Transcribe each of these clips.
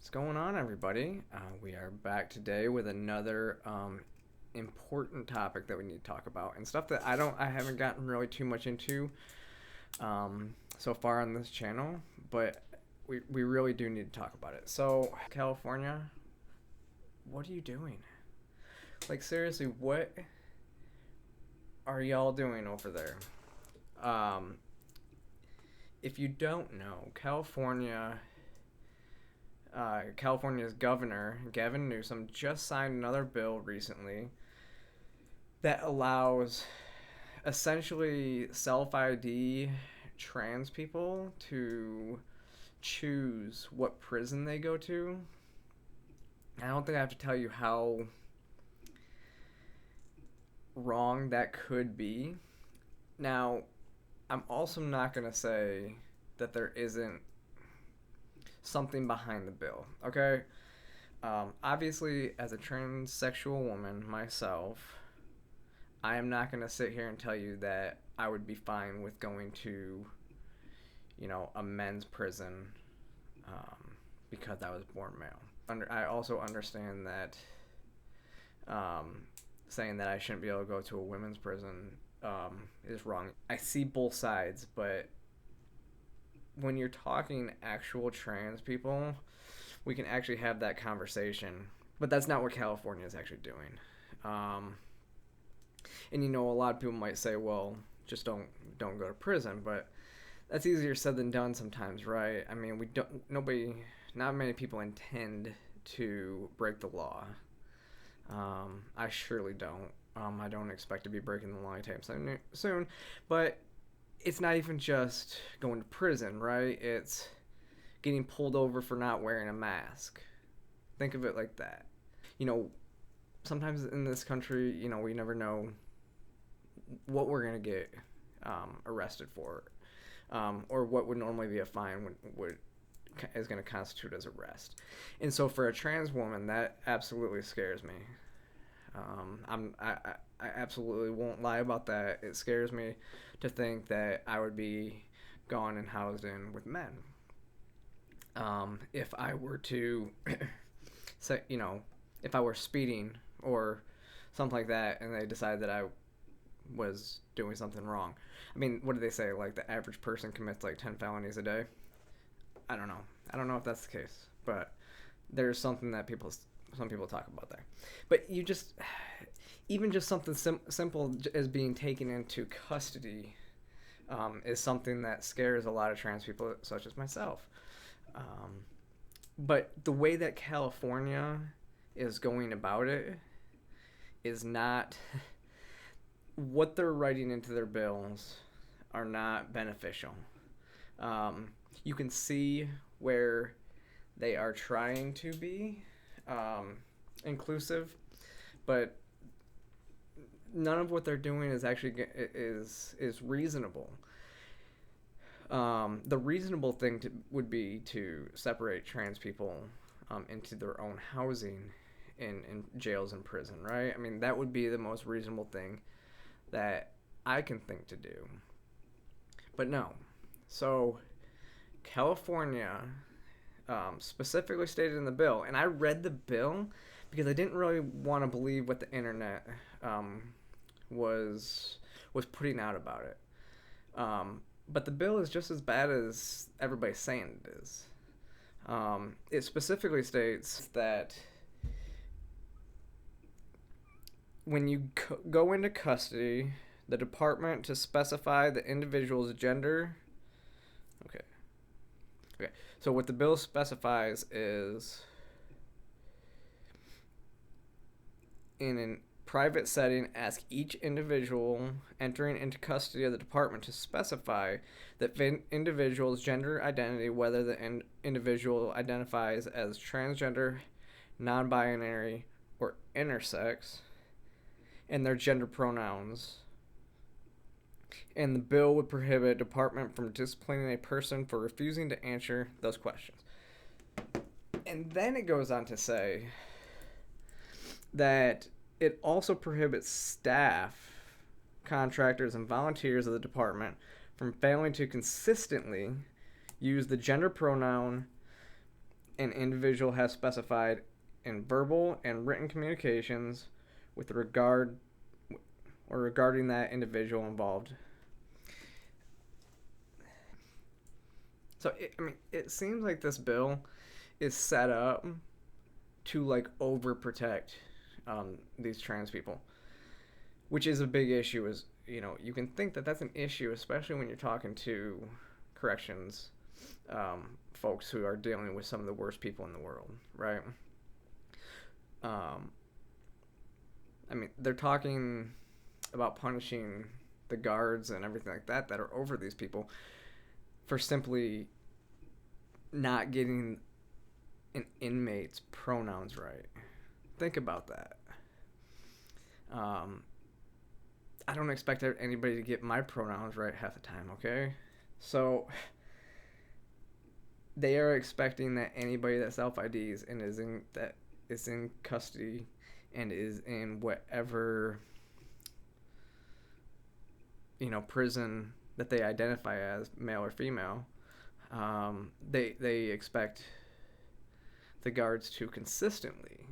What's going on, everybody? We are back today with another important topic that we need to talk about, and stuff that I haven't gotten really too much into so far on this channel, but we really do need to talk about it. So, California, what are you doing? Like, seriously, what are y'all doing over there? If you don't know, California's governor, Gavin Newsom, just signed another bill recently that allows essentially self-ID trans people to choose what prison they go to. I don't think I have to tell you how wrong that could be. Now, I'm also not going to say that there isn't something behind the bill, okay? Obviously, as a transsexual woman myself, I am not going to sit here and tell you that I would be fine with going to, a men's prison because I was born male. I also understand that saying that I shouldn't be able to go to a women's prison is wrong. I see both sides, but when you're talking actual trans people, we can actually have that conversation. But that's not what California is actually doing. And a lot of people might say, well, just don't go to prison, but that's easier said than done sometimes, right? I mean, not many people intend to break the law. I surely don't. I don't expect to be breaking the law anytime soon, but it's not even just going to prison, right? It's getting pulled over for not wearing a mask. Think of it like that. Sometimes in this country, we never know what we're going to get arrested for, or what would normally be a fine is going to constitute as arrest. And so for a trans woman, that absolutely scares me. I absolutely won't lie about that. It scares me to think that I would be gone and housed in with men. If I were to say, if I were speeding or something like that, and they decided that I was doing something wrong. I mean, what do they say? Like, the average person commits like 10 felonies a day. I don't know if that's the case, but there's something that some people talk about there. But even just something simple as being taken into custody is something that scares a lot of trans people, such as myself. But the way that California is going about it is not what they're writing into their bills are not beneficial. You can see where they are trying to be inclusive, but none of what they're doing is actually is reasonable. The reasonable thing would be to separate trans people into their own housing in jails and prison, right? I mean, that would be the most reasonable thing that I can think to do. But no. So California specifically stated in the bill, and I read the bill because I didn't really want to believe what the internet was putting out about it. But the bill is just as bad as everybody's saying it is. It specifically states that when you go into custody, the department to specify the individual's gender. Okay. So what the bill specifies is, in a private setting, ask each individual entering into custody of the department to specify the individual's gender identity, whether the individual identifies as transgender, non-binary, or intersex, and their gender pronouns. And the bill would prohibit department from disciplining a person for refusing to answer those questions. And then it goes on to say that it also prohibits staff, contractors, and volunteers of the department from failing to consistently use the gender pronoun an individual has specified in verbal and written communications with regard or regarding that individual involved. So, it seems like this bill is set up to like overprotect these trans people, which is a big issue. Is you can think that that's an issue, especially when you're talking to corrections folks who are dealing with some of the worst people in the world, right? They're talking about punishing the guards and everything like that are over these people for simply not getting an inmate's pronouns right. Think about that. I don't expect anybody to get my pronouns right half the time, okay? So they are expecting that anybody that self-IDs and is in custody and is in whatever prison that they identify as, male or female, they expect the guards to consistently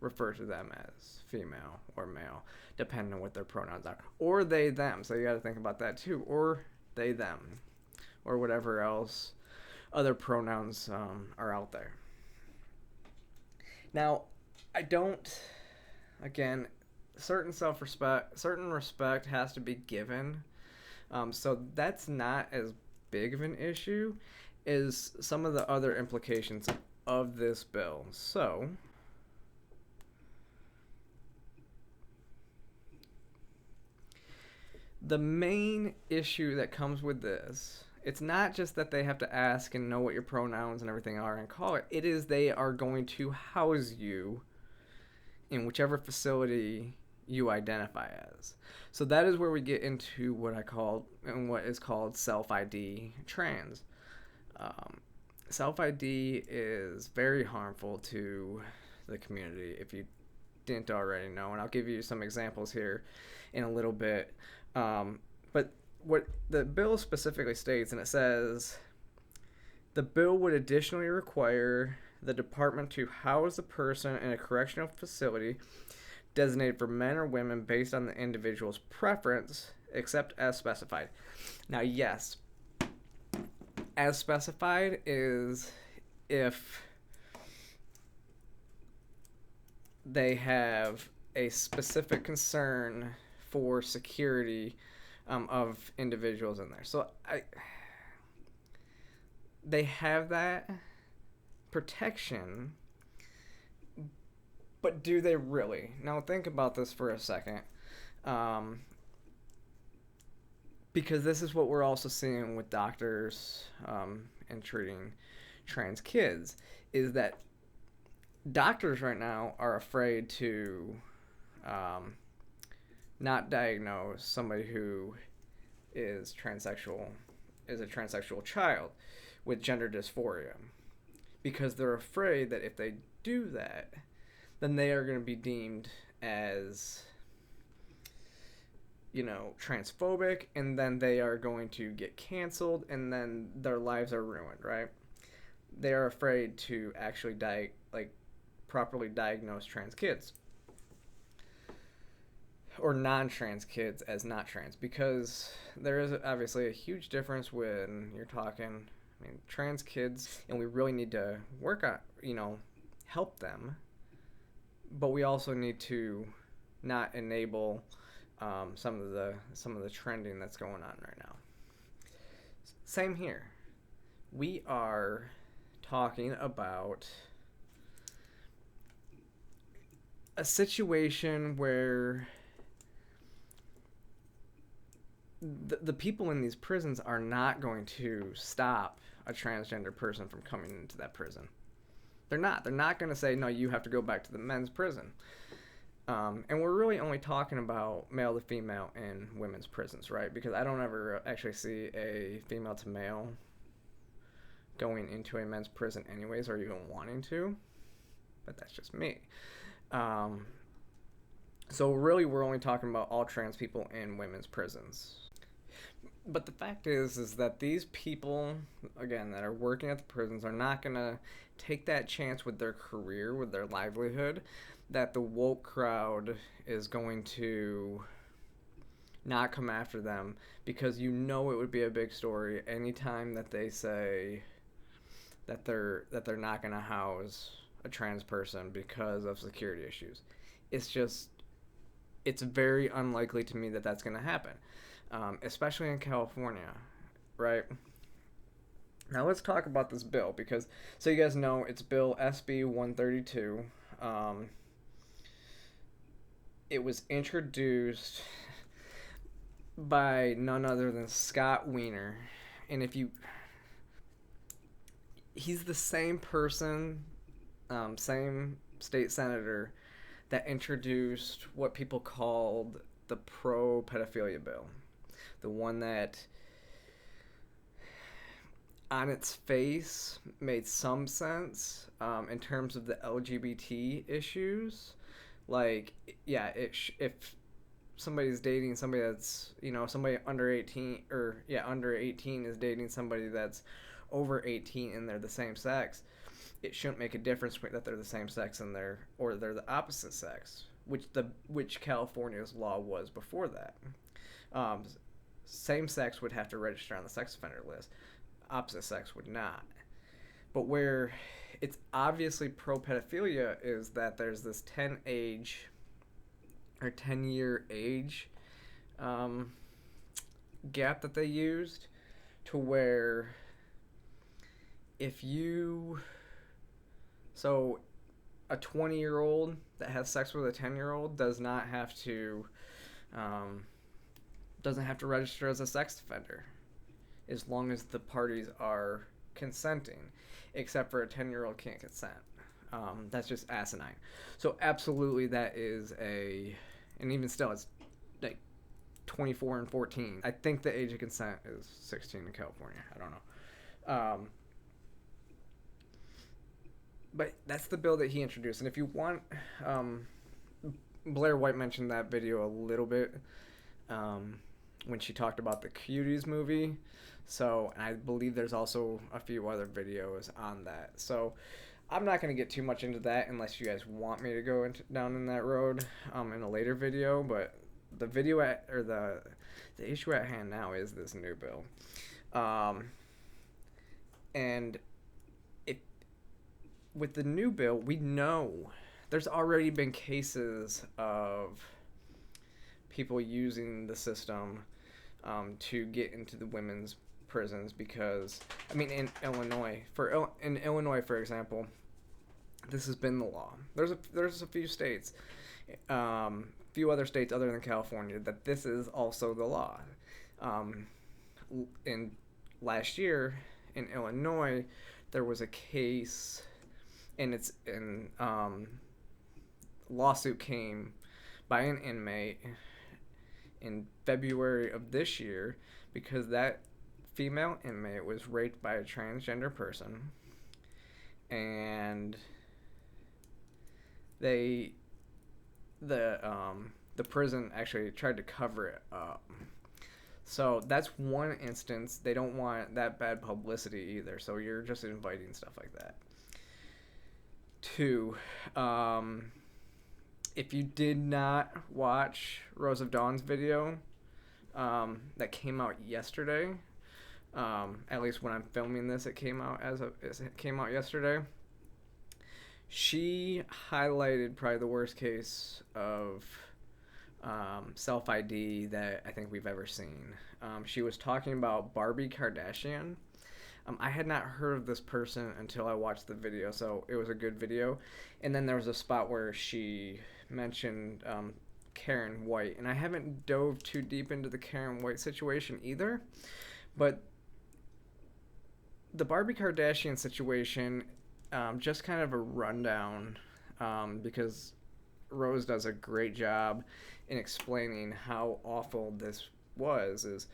refer to them as female or male, depending on what their pronouns are, or they them. So you got to think about that too, or they them, or whatever else other pronouns are out there. Now, again, certain respect has to be given. So that's not as big of an issue as some of the other implications of this bill. So, the main issue that comes with this, it's not just that they have to ask and know what your pronouns and everything are and call it. It is they are going to house you in whichever facility you identify as. So that is where we get into what is called SelfID trans. SelfID is very harmful to the community, if you didn't already know, and I'll give you some examples here in a little bit. But what the bill specifically states, and it says, the bill would additionally require the department to house the person in a correctional facility designated for men or women based on the individual's preference, except as specified. Now, yes, as specified is if they have a specific concern for security of individuals in there. So they have that protection, but do they really? Now think about this for a second, because this is what we're also seeing with doctors and treating trans kids, is that doctors right now are afraid to not diagnose somebody who is a transsexual child with gender dysphoria, because they're afraid that if they do that, then they are going to be deemed as transphobic, and then they are going to get canceled, and then their lives are ruined, right? They are afraid to actually properly diagnose trans kids or non-trans kids as not trans, because there is obviously a huge difference when you're talking trans kids, and we really need to work on help them, but we also need to not enable some of the trending that's going on right now. Same here. We are talking about a situation where the people in these prisons are not going to stop a transgender person from coming into that prison. They're not going to say, no, you have to go back to the men's prison. And we're really only talking about male to female in women's prisons, right? Because I don't ever actually see a female to male going into a men's prison anyways, or even wanting to. But that's just me. So really, we're only talking about all trans people in women's prisons. But the fact is that these people, again, that are working at the prisons are not going to take that chance with their career, with their livelihood, that the woke crowd is going to not come after them, because it would be a big story anytime that they say that they're not going to house a trans person because of security issues. It's just, it's very unlikely to me that that's going to happen, especially in California, right? Now let's talk about this bill, because, so you guys know, it's Bill SB 132. It was introduced by none other than Scott Wiener, and he's the same person, same state senator that introduced what people called the pro-pedophilia bill, the one that on its face made some sense, in terms of the LGBT issues. Like, yeah, if somebody's dating somebody that's, somebody under 18, or yeah, under 18 is dating somebody that's over 18 and they're the same sex, it shouldn't make a difference that they're the same sex and or they're the opposite sex, which California's law was before that. Same sex would have to register on the sex offender list. Opposite sex would not. But where it's obviously pro-pedophilia is that there's this 10-year age gap that they used, to where so a 20-year-old that has sex with a 10-year-old doesn't have to register as a sex offender, as long as the parties are consenting, except for a 10-year-old can't consent. That's just asinine. So absolutely, that is and even still, it's like 24 and 14. I think the age of consent is 16 in California. I don't know. But that's the bill that he introduced. And if you want, Blair White mentioned that video a little bit, when she talked about the Cuties movie. So, and I believe there's also a few other videos on that. So, I'm not going to get too much into that unless you guys want me to go down in that road in a later video. But the the issue at hand now is this new bill. And with the new bill, we know there's already been cases of people using the system to get into the women's prisons, because, I mean, in Illinois, for example, this has been the law. There's a few states, few other states other than California, that this is also the law. In last year in Illinois, there was a case, and lawsuit came by an inmate in February of this year, because that female inmate was raped by a transgender person, and the prison actually tried to cover it up. So that's one instance. They don't want that bad publicity either, so you're just inviting stuff like that. Two, if you did not watch Rose of Dawn's video that came out yesterday, at least when I'm filming this, it came out yesterday. She highlighted probably the worst case of SelfID that I think we've ever seen. She was talking about Barbie Kardashian. I had not heard of this person until I watched the video, so it was a good video. And then there was a spot where she mentioned Karen White, and I haven't dove too deep into the Karen White situation either, but the Barbie Kardashian situation, just kind of a rundown, because Rose does a great job in explaining how awful this was, is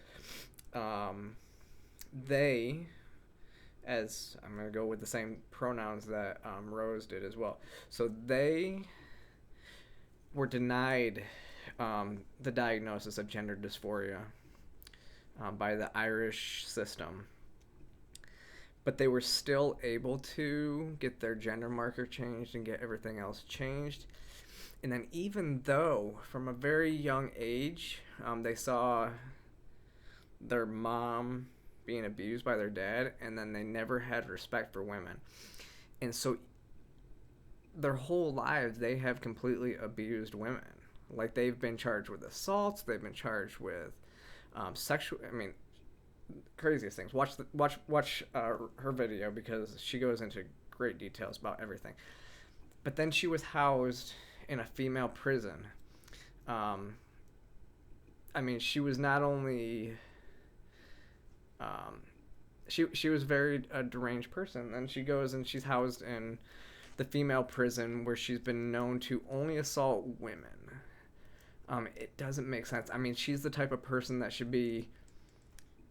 they, as I'm going to go with the same pronouns that Rose did as well. So they were denied the diagnosis of gender dysphoria by the Irish system. But they were still able to get their gender marker changed and get everything else changed. And then even though from a very young age, they saw their mom being abused by their dad, and then they never had respect for women. And so their whole lives, they have completely abused women. Like, they've been charged with assaults, they've been charged with sexual, I mean, craziest things. Watch her video, because she goes into great details about everything. But then she was housed in a female prison. I mean, she was not only she was very a deranged person, and she goes and she's housed in the female prison where she's been known to only assault women. It doesn't make sense. I mean, she's the type of person that should be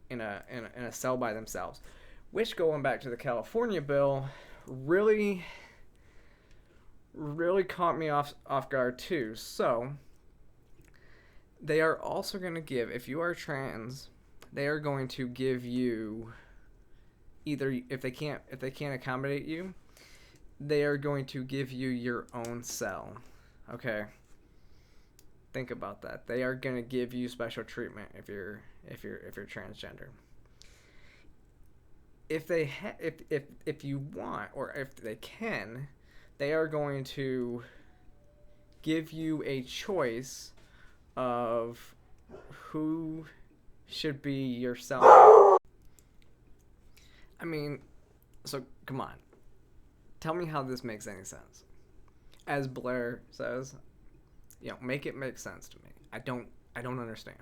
in a cell by themselves. Which, going back to the California bill, really caught me off guard too. So they are also going to give, if you are trans, they are going to give you either, if they can't accommodate you, they are going to give you your own cell. Okay, think about that. They are going to give you special treatment if you're transgender. If you want, or if they can, they are going to give you a choice of who should be your cell. I mean, so come on. Tell me how this makes any sense. As Blair says, make it make sense to me. I don't understand.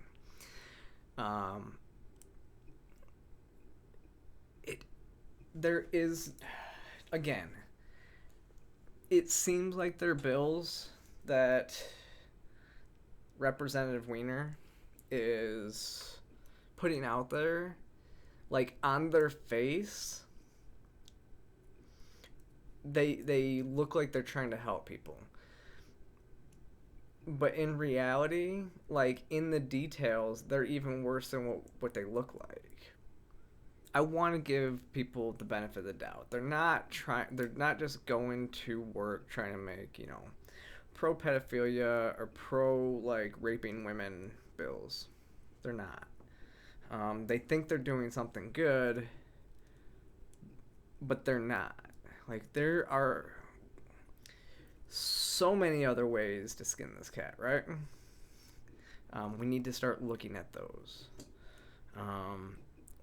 There is, again, it seems like they're bills that Representative Weiner is putting out there, like, on their face, they look like they're trying to help people. But in reality, like, in the details, they're even worse than what they look like. I want to give people the benefit of the doubt. They're not just going to work trying to make, pro pedophilia or pro, like, raping women bills. They're not. They think they're doing something good, but they're not. Like, there are so many other ways to skin this cat, right? We need to start looking at those.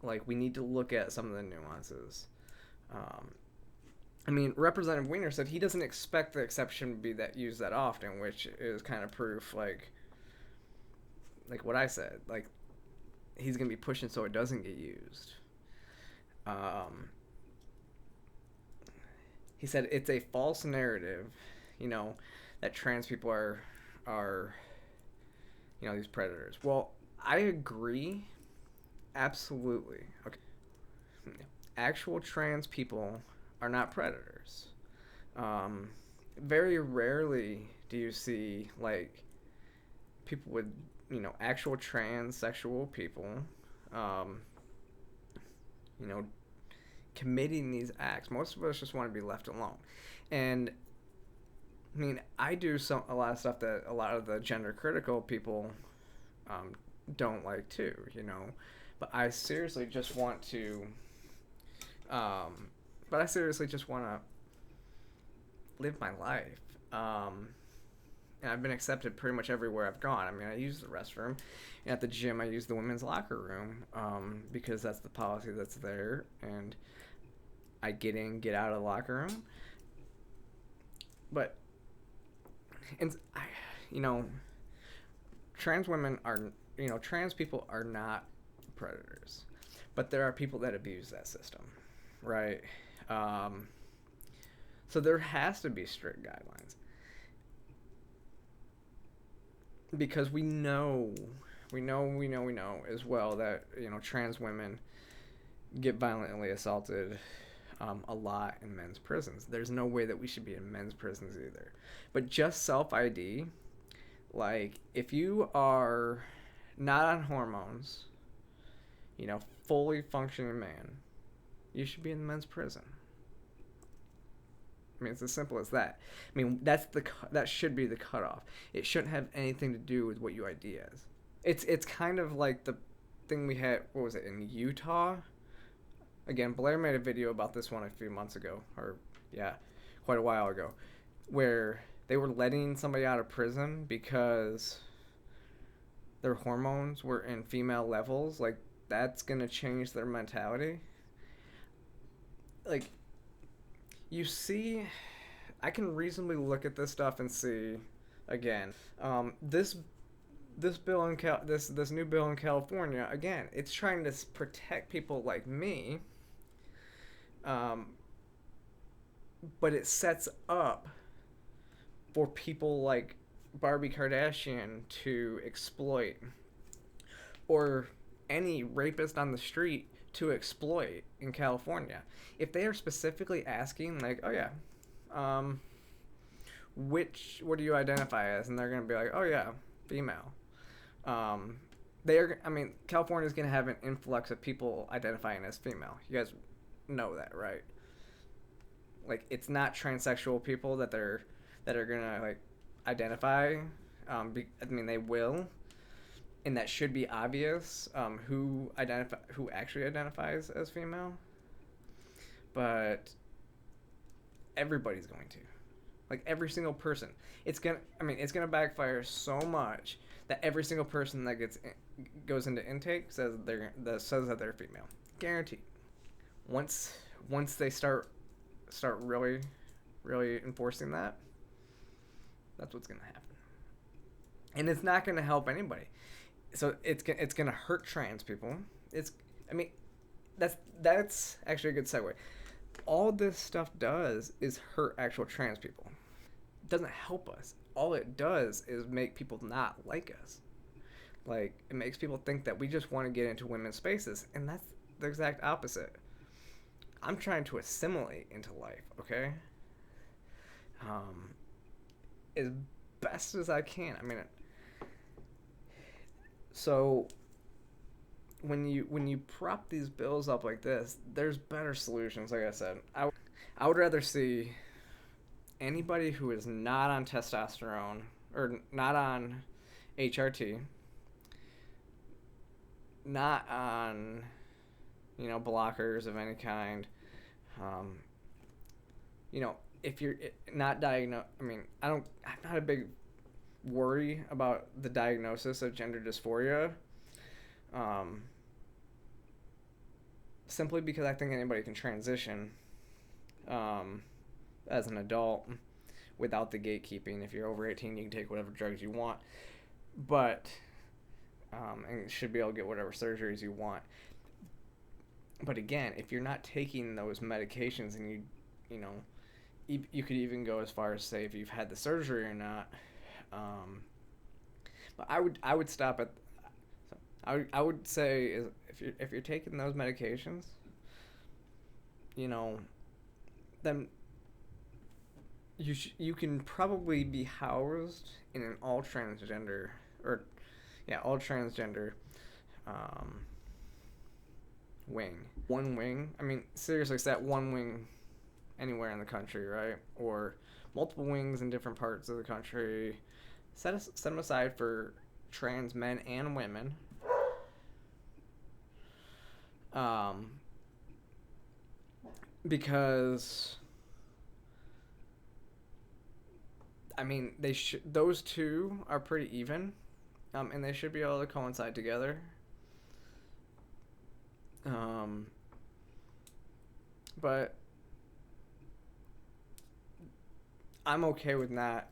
Like, we need to look at some of the nuances. I mean, Representative Weiner said he doesn't expect the exception to be used that often, which is kind of proof, like what I said. Like, he's going to be pushing so it doesn't get used. He said it's a false narrative, that trans people are these predators. Well, I agree. Absolutely. Okay. Actual trans people are not predators. Very rarely do you see, like, people with, actual transsexual people, committing these acts. Most of us just want to be left alone. And, I mean, I do a lot of stuff that a lot of the gender critical people don't like too, But I seriously just want to live my life. And I've been accepted pretty much everywhere I've gone. I mean, I use the restroom. And at the gym, I use the women's locker room because that's the policy that's there. And I get in, get out of the locker room. But, trans women are, trans people are not predators. But there are people that abuse that system, right? So there has to be strict guidelines. Because we know as well that, trans women get violently assaulted a lot in men's prisons. There's no way that we should be in men's prisons either. But just self-ID, like, if you are not on hormones, fully functioning man, you should be in the men's prison. I mean, it's as simple as that. I mean, that should be the cutoff. It shouldn't have anything to do with what your ID is. It's kind of like the thing we had. What was it in Utah? Again, Blair made a video about this one a few months ago, or yeah, quite a while ago, where they were letting somebody out of prison because their hormones were in female levels. Like, that's gonna change their mentality. Like, you see, I can reasonably look at this stuff and see, again, this bill in this new bill in California, again, it's trying to protect people like me, but it sets up for people like Barbie Kardashian to exploit, or any rapist on the street to exploit in California. If they are specifically asking, like, oh yeah, what do you identify as? And they're going to be like, oh yeah, female. California's going to have an influx of people identifying as female. You guys know that, right? Like, it's not transsexual people that are going to, like, identify. They will. And that should be obvious, who actually identifies as female. But everybody's going to. Like, every single person. It's gonna backfire so much that every single person that goes into intake says that they're female. Guaranteed. Once they start really, really enforcing that, that's what's gonna happen. And it's not gonna help anybody. So it's gonna hurt trans people. That's actually a good segue. All this stuff does is hurt actual trans people. It doesn't help us. All it does is make people not like us. Like, it makes people think that we just want to get into women's spaces, and that's the exact opposite. I'm trying to assimilate into life, okay? As best as I can. So when you prop these bills up like this, there's better solutions. Like I said, I would rather see anybody who is not on testosterone or not on HRT, not on blockers of any kind. If you're not diagnosed, I'm not a big worry about the diagnosis of gender dysphoria, simply because I think anybody can transition as an adult without the gatekeeping. If you're over 18, you can take whatever drugs you want, but and should be able to get whatever surgeries you want. But again, if you're not taking those medications, and you could even go as far as say if you've had the surgery or not. But I would stop at. I would say is if you're taking those medications, then you can probably be housed in an all transgender wing. One wing. Seriously, it's that one wing anywhere in the country, right? Or multiple wings in different parts of the country. Set them aside for trans men and women. Because those two are pretty even, and they should be able to coincide together. But I'm okay with not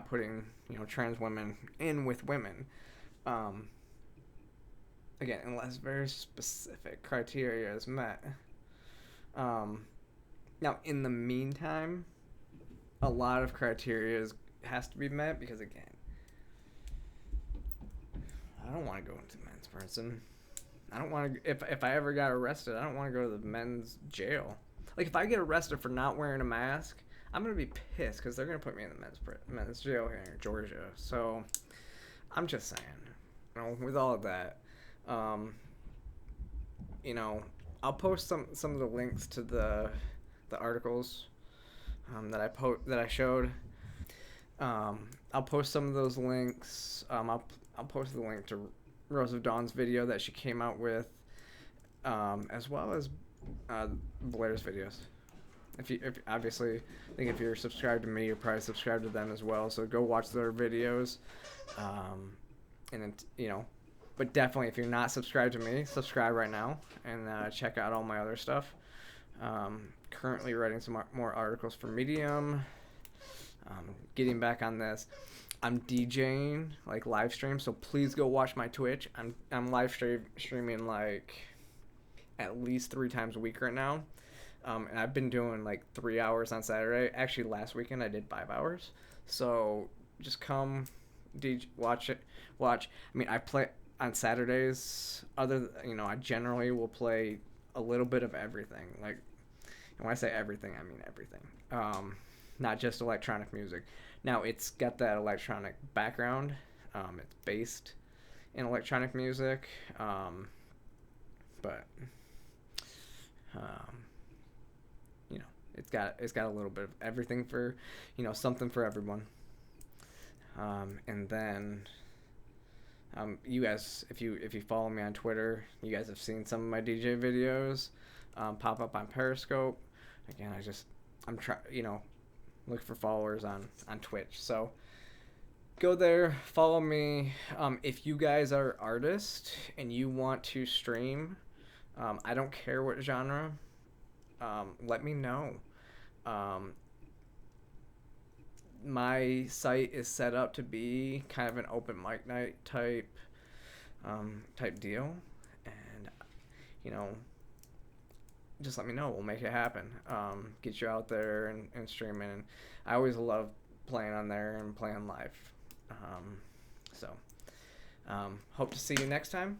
putting trans women in with women. Again, unless very specific criteria is met. Now, in the meantime, a lot of criteria has to be met because, again, I don't want to go into men's prison. I don't want to. If I ever got arrested, I don't want to go to the men's jail. Like, if I get arrested for not wearing a mask, I'm gonna be pissed because they're gonna put me in the men's jail here in Georgia. So, I'm just saying, with all of that, you know, I'll post some of the links to the articles that I showed. I'll post some of those links. I'll post the link to Rose of Dawn's video that she came out with, as well as Blair's videos. If obviously, I think if you're subscribed to me, you're probably subscribed to them as well. So go watch their videos, and then, you know, but definitely if you're not subscribed to me, subscribe right now and check out all my other stuff. Currently writing some more articles for Medium. Getting back on this. I'm DJing, like live stream, so please go watch my Twitch. I'm live streaming like at least 3 times a week right now. And I've been doing like 3 hours on Saturday. Actually, last weekend I did 5 hours. So just come, watch it. Watch. I mean, I play on Saturdays. I generally will play a little bit of everything. Like, and when I say everything, I mean everything. Not just electronic music. Now, it's got that electronic background. It's based in electronic music. But you know, it's got a little bit of everything for, you know, something for everyone. And then you guys, if you follow me on Twitter, you guys have seen some of my DJ videos pop up on Periscope. Again, I'm trying, you know, look for followers on Twitch. So go there, follow me. If you guys are artists and you want to stream, I don't care what genre, let me know. My site is set up to be kind of an open mic night type deal, and, you know, just let me know. We'll make it happen. Get you out there and streaming. And I always love playing on there and playing live. So hope to see you next time.